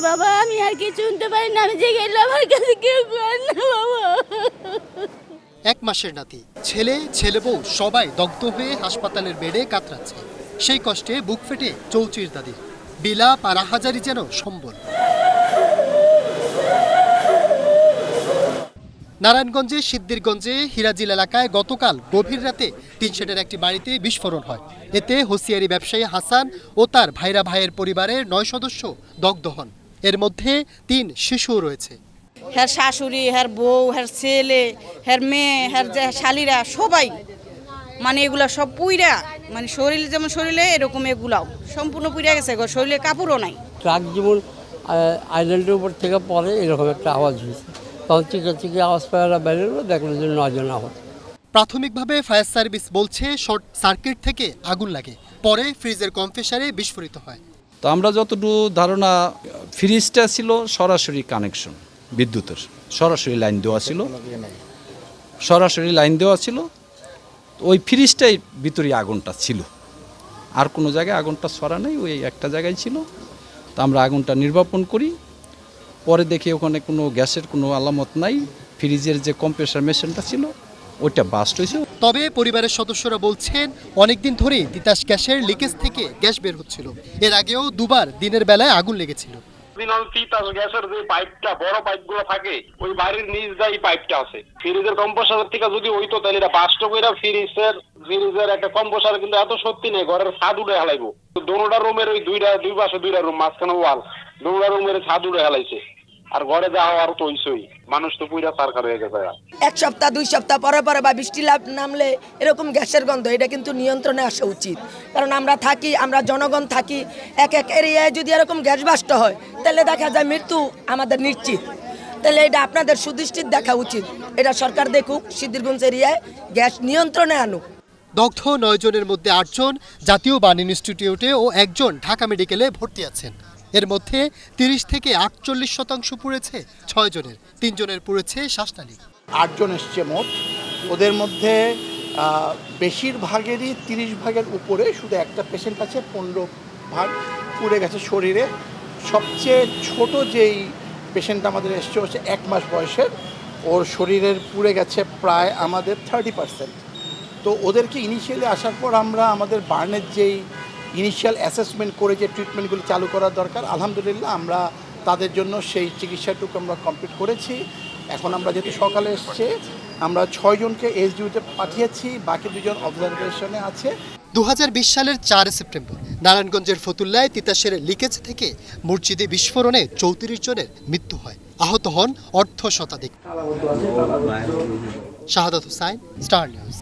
বাবা আমি আর কিছু শুনতে পারি না, আমি যে গেলে আমার কাছে কেউ করে না বাবা। 1 মাসের নাতি, ছেলে ছেলে বউ সবাই দগ্ধ হয়ে হাসপাতালের বেডে কাতরাচ্ছে। সেই কষ্টে বুক ফেটে চৌচির দাদির, বিলাপ আর আহাজারি যেন সম্বল। নারায়ণগঞ্জের সিদ্দিরগঞ্জে হিরাজিল এলাকায় গতকাল গভীর রাতে টিন শেডের একটি বাড়িতে বিস্ফোরণ হয়। এতে হুঁশিয়ারি ব্যবসায়ী হাসান ও তার ভাইয়ের পরিবারের 9 সদস্য দগ্ধ হন। এর মধ্যে 3 শিশুও রয়েছে। হের শাশুড়ি, হের বউ, হের ছেলে, হের মেয়ে, হের যে শালিরা সবাই মানে এগুলা সব পুইরা, মানে শরীরে যেমন শরীরে এরকম এগুলাও সম্পূর্ণ পুইরা গেছে, শরীরে কাপড়ও নাই। ট্রাক যেমন আইল্যান্ডের উপর থেকে পরে এরকম একটা আওয়াজ হয়েছে, তখন চিকে আওয়াজ পাওয়া বেরোলো, দেখলো যে 9 জন আহত। প্রাথমিকভাবে ফায়ার সার্ভিস বলছে শর্ট সার্কিট থেকে আগুন লাগে, পরে ফ্রিজের কম্প্রেসারে বিস্ফোরিত হয়। তো আমরা যতটুকু ধারণা, ফ্রিজটা ছিল সরাসরি কানেকশন, বিদ্যুতের সরাসরি লাইন দেওয়া ছিল, ওই ফ্রিজটাই ভিতরে আগুনটা ছিল, আর কোনো জায়গায় আগুনটা ছড়া নেই, ওই একটা জায়গায় ছিল। তো আমরা আগুনটা নির্বাপন করি, পরে দেখি ওখানে কোনো গ্যাসের কোনো আলামত নাই, ফ্রিজের যে কম্প্রেসার মেশিনটা ছিল ওইটা বাস্ট হয়েছে। তবে পরিবারের সদস্যরা বলছেন অনেকদিন ধরেই তিতাস গ্যাসের লিকেজ থেকে গ্যাস বের হচ্ছিল। এর আগেও 2বার দিনের বেলায় আগুন লেগেছিল। তিতাস গ্যাসের যে পাইপটা, বড় পাইপগুলো থাকে, ওই বাড়ির নিচ দিয়ে পাইপটা আছে। ফ্রিজের কম্প্রেসার থেকে যদি হইতো তাহলে এটা বাস্ট কইরা ফ্রিজের একটা কম্প্রেসার কিন্তু এত সত্যি নেই, ঘরের ছাদ উড়ে হেলাইবো। দোনোটা রুমের ওই দুই পাশে 2টা রুম, মাঝখানে ওয়াল, দোনোটা রুমের ছাদ উড়ে হেলাইছে। আর ঘরে যাওয়া আর তো হইছই, মানুষ তো পুরা সারকার হয়ে গেছে। 1 সপ্তাহ 2 সপ্তাহ পরে পরে বা বৃষ্টি নামলে এরকম গ্যাসের গন্ধ, এটা কিন্তু নিয়ন্ত্রণে আসা উচিত। কারণ আমরা জনগণ থাকি, এক এরিয়ায় যদি এরকম গ্যাস বাস্ট হয় তাহলে দেখা যায় মৃত্যু আমাদের নিশ্চিত। তাহলে এটা আপনাদের সুদৃষ্টির দেখা উচিত, এটা সরকার দেখুক, সিদ্দিরগঞ্জ এরিয়ায় গ্যাস নিয়ন্ত্রণে আনুক। দগ্ধ 9 জনের মধ্যে 8 জন জাতীয় বান ইনস্টিটিউটে ও 1 জন ঢাকা মেডিকেলে ভর্তি আছেন। এর মধ্যে 30 থেকে 48% পুড়েছে 6 জনের, 3 জনের পুড়েছে শ্বাসনালী। 8 জন এসছে মোট, ওদের মধ্যে বেশিরভাগেরই 30 ভাগের উপরে, শুধু একটা পেশেন্ট আছে 15 ভাগ পুড়ে গেছে শরীরে। সবচেয়ে ছোট যেই পেশেন্ট আমাদের এসছে হচ্ছে 1 মাস বয়সের, ওর শরীরের পুড়ে গেছে প্রায় আমাদের 30%। তো ওদেরকে ইনিশিয়ালি আসার পর আমরা আমাদের বার্নের যেই ইনিশিয়াল অ্যাসেসমেন্ট করে যে ট্রিটমেন্টগুলি চালু করার দরকার, আলহামদুলিল্লাহ আমরা তাদের জন্য সেই চিকিৎসাটুকু আমরা কমপ্লিট করেছি। এখন আমরা যেহেতু সকালে এসছে, আমরা 6 জনকে এসডিউতে পাঠিয়েছি, বাকি 2 জন অবজারভেশনে আছে। 2020 সালের 4 সেপ্টেম্বর নারায়ণগঞ্জের ফতুল্লায় তিতাসের লিকেজ থেকে মসজিদে বিস্ফোরণে 34 জনের মৃত্যু হয়, আহত হন অর্ধশতাধিক। শাহাদাত হোসাইন, স্টার নিউজ।